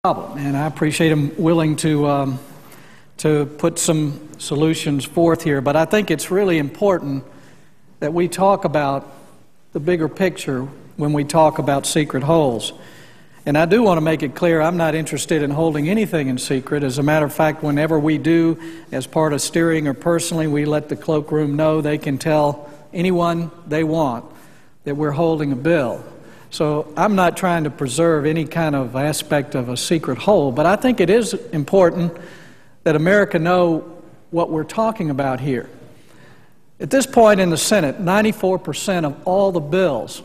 problem, and I appreciate him willing to put some solutions forth here. But I think it's really important that we talk about the bigger picture when we talk about secret holes. And I do want to make it clear I'm not interested in holding anything in secret. As a matter of fact, whenever we do, as part of steering or personally, we let the cloakroom know they can tell anyone they want that we're holding a bill. So I'm not trying to preserve any kind of aspect of a secret hole, but I think it is important that America know what we're talking about here. At this point in the Senate, 94% of all the bills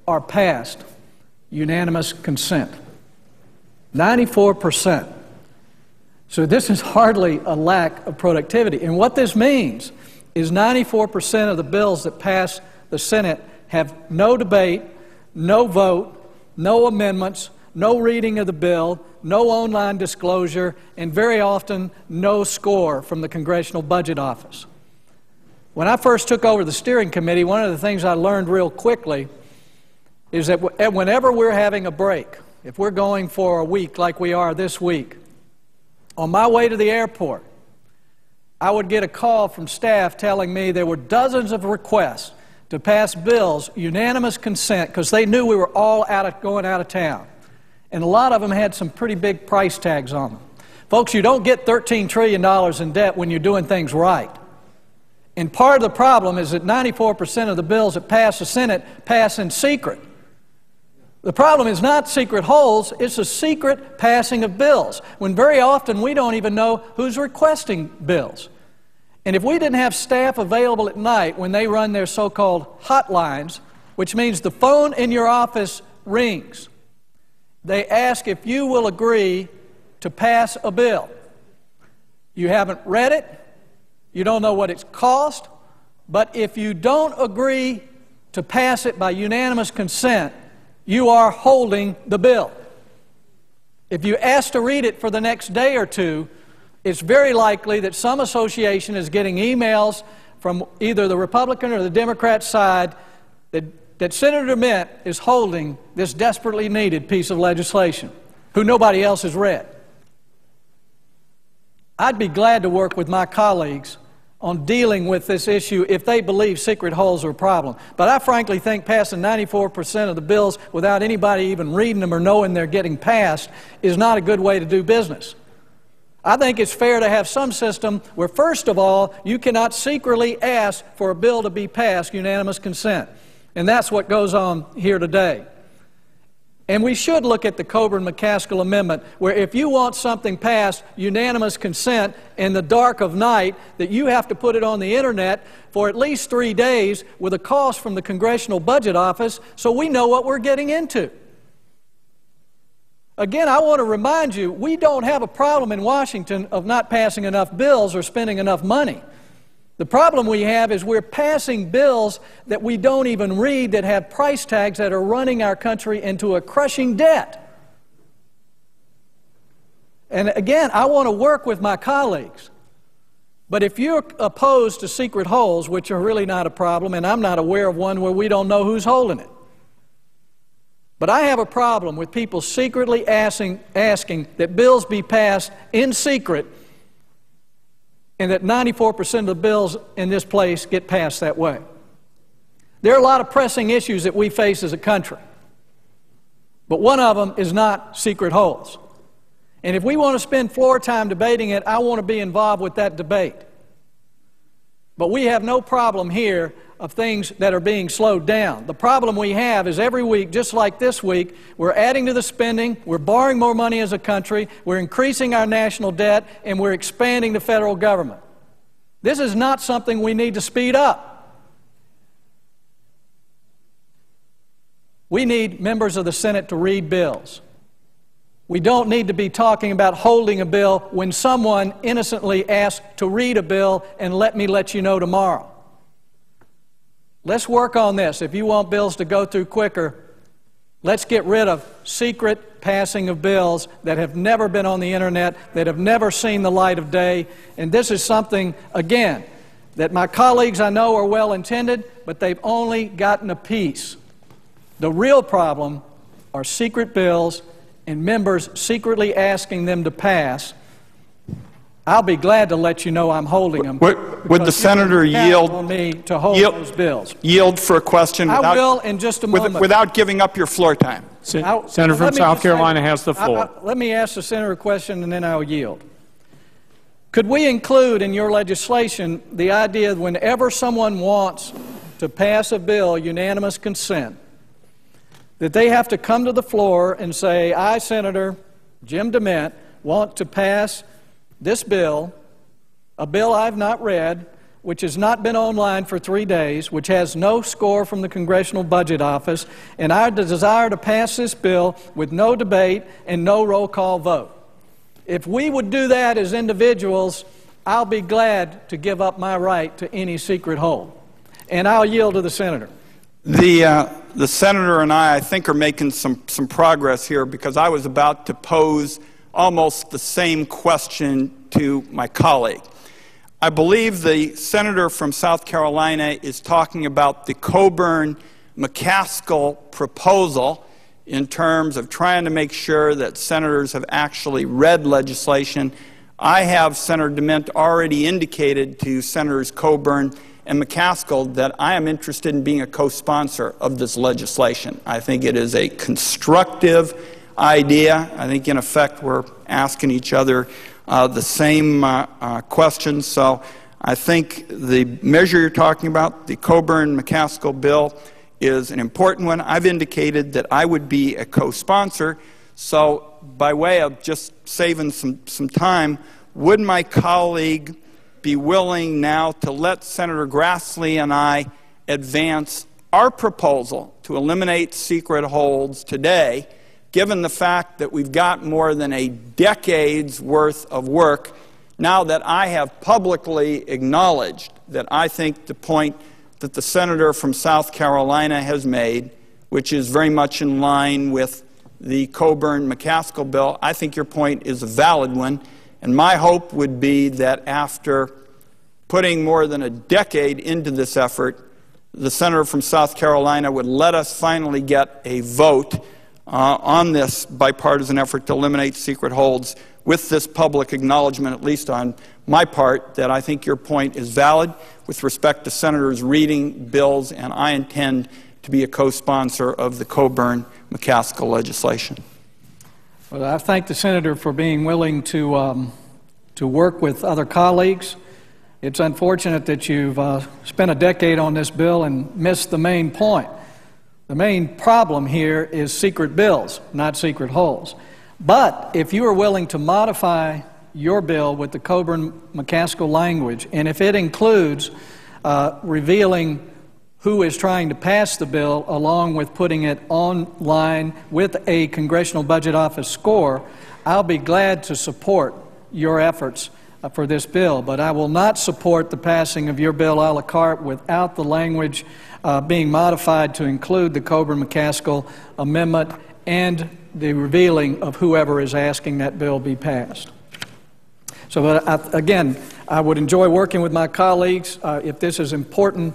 are passed unanimous consent. 94%. So this is hardly a lack of productivity. And what this means is 94% of the bills that pass the Senate have no debate, no vote, no amendments, no reading of the bill, no online disclosure, and very often no score from the Congressional Budget Office. When I first took over the steering committee, one of the things I learned real quickly is that whenever we're having a break, if we're going for a week like we are this week, on my way to the airport, I would get a call from staff telling me there were dozens of requests to pass bills, unanimous consent, because they knew we were all going out of town. And a lot of them had some pretty big price tags on them. Folks, you don't get $13 trillion in debt when you're doing things right. And part of the problem is that 94% of the bills that pass the Senate pass in secret. The problem is not secret holes, it's a secret passing of bills, when very often we don't even know who's requesting bills. And if we didn't have staff available at night when they run their so-called hotlines, which means the phone in your office rings, they ask if you will agree to pass a bill. You haven't read it, you don't know what it's cost, but if you don't agree to pass it by unanimous consent, you are holding the bill. If you ask to read it for the next day or two, it's very likely that some association is getting emails from either the Republican or the Democrat side that Senator DeMint is holding this desperately needed piece of legislation, who nobody else has read. I'd be glad to work with my colleagues on dealing with this issue if they believe secret holes are a problem. But I frankly think passing 94% of the bills without anybody even reading them or knowing they're getting passed is not a good way to do business. I think it's fair to have some system where, first of all, you cannot secretly ask for a bill to be passed unanimous consent. And that's what goes on here today. And we should look at the Coburn-McCaskill Amendment, where if you want something passed unanimous consent in the dark of night, that you have to put it on the internet for at least 3 days with a cost from the Congressional Budget Office so we know what we're getting into. Again, I want to remind you, we don't have a problem in Washington of not passing enough bills or spending enough money. The problem we have is we're passing bills that we don't even read, that have price tags that are running our country into a crushing debt. And again, I want to work with my colleagues. But if you're opposed to secret holes, which are really not a problem, and I'm not aware of one where we don't know who's holding it, but I have a problem with people secretly asking that bills be passed in secret and that 94% of the bills in this place get passed that way. There are a lot of pressing issues that we face as a country, but one of them is not secret holes. And if we want to spend floor time debating it, I want to be involved with that debate. But we have no problem here of things that are being slowed down. The problem we have is every week, just like this week, we're adding to the spending, we're borrowing more money as a country, we're increasing our national debt, and we're expanding the federal government. This is not something we need to speed up. We need members of the Senate to read bills. We don't need to be talking about holding a bill when someone innocently asks to read a bill and let you know tomorrow. Let's work on this. If you want bills to go through quicker, let's get rid of secret passing of bills that have never been on the internet, that have never seen the light of day. And this is something, again, that my colleagues I know are well-intended, but they've only gotten a piece. The real problem are secret bills and members secretly asking them to pass, I'll be glad to let you know I'm holding them. Would the senator yield on me to hold those bills? Yield for a question I will in just a moment. Without giving up your floor time. Senator from South Carolina has the floor. Let me ask the senator a question and then I'll yield. Could we include in your legislation the idea that whenever someone wants to pass a bill, unanimous consent, that they have to come to the floor and say, I, Senator Jim DeMint, want to pass this bill, a bill I've not read, which has not been online for 3 days, which has no score from the Congressional Budget Office, and I desire to pass this bill with no debate and no roll call vote. If we would do that as individuals, I'll be glad to give up my right to any secret hold. And I'll yield to the senator. The senator and I think, are making some progress here, because I was about to pose almost the same question to my colleague. I believe the senator from South Carolina is talking about the Coburn-McCaskill proposal in terms of trying to make sure that senators have actually read legislation. I have, Senator DeMint, already indicated to Senators Coburn and McCaskill that I am interested in being a co-sponsor of this legislation. I think it is a constructive idea. I think, in effect, we're asking each other the same questions. So I think the measure you're talking about, the Coburn-McCaskill bill, is an important one. I've indicated that I would be a co-sponsor. So by way of just saving some time, would my colleague be willing now to let Senator Grassley and I advance our proposal to eliminate secret holds today, given the fact that we've got more than a decade's worth of work, now that I have publicly acknowledged that I think the point that the senator from South Carolina has made, which is very much in line with the Coburn-McCaskill bill, I think your point is a valid one. And my hope would be that after putting more than a decade into this effort, the senator from South Carolina would let us finally get a vote on this bipartisan effort to eliminate secret holds, with this public acknowledgement, at least on my part, that I think your point is valid with respect to senators reading bills, and I intend to be a co-sponsor of the Coburn-McCaskill legislation. Well, I thank the senator for being willing to work with other colleagues. It's unfortunate that you've spent a decade on this bill and missed the main point. The main problem here is secret bills, not secret holds. But if you are willing to modify your bill with the Coburn-McCaskill language, and if it includes revealing who is trying to pass the bill, along with putting it online with a Congressional Budget Office score, I'll be glad to support your efforts for this bill. But I will not support the passing of your bill a la carte without the language being modified to include the Coburn-McCaskill amendment and the revealing of whoever is asking that bill be passed. So again, I would enjoy working with my colleagues if this is important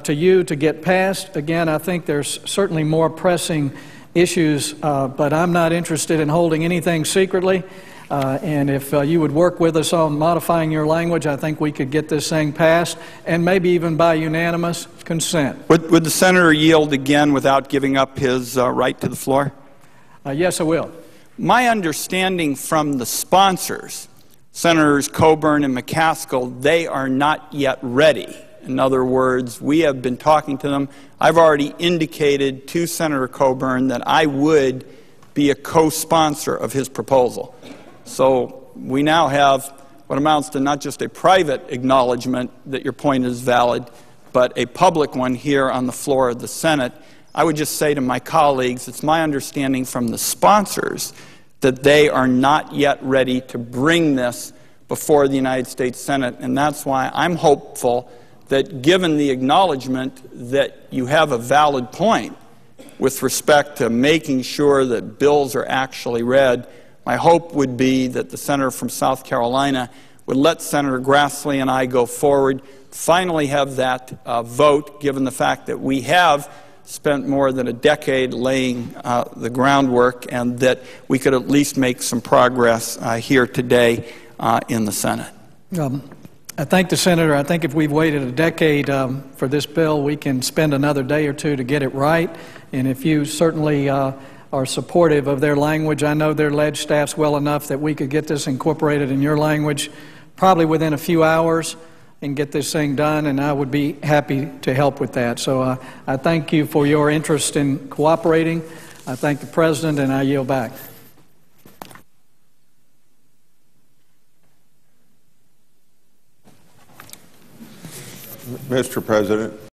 to you to get passed. Again, I think there's certainly more pressing issues, but I'm not interested in holding anything secretly. And if you would work with us on modifying your language, I think we could get this thing passed, and maybe even by unanimous consent. Would the senator yield again without giving up his right to the floor? Yes, I will. My understanding from the sponsors, Senators Coburn and McCaskill, they are not yet ready. In other words, we have been talking to them. I've already indicated to Senator Coburn that I would be a co-sponsor of his proposal. So we now have what amounts to not just a private acknowledgement that your point is valid, but a public one here on the floor of the Senate. I would just say to my colleagues, it's my understanding from the sponsors that they are not yet ready to bring this before the United States Senate, and that's why I'm hopeful that, given the acknowledgement that you have a valid point with respect to making sure that bills are actually read, my hope would be that the senator from South Carolina would let Senator Grassley and I go forward, finally have that vote, given the fact that we have spent more than a decade laying the groundwork, and that we could at least make some progress here today in the Senate. I thank the Senator. I think if we've waited a decade for this bill, we can spend another day or two to get it right. And if you certainly are supportive of their language, I know their ledge staffs well enough that we could get this incorporated in your language probably within a few hours and get this thing done, and I would be happy to help with that. So I thank you for your interest in cooperating. I thank the President, and I yield back. Mr. President.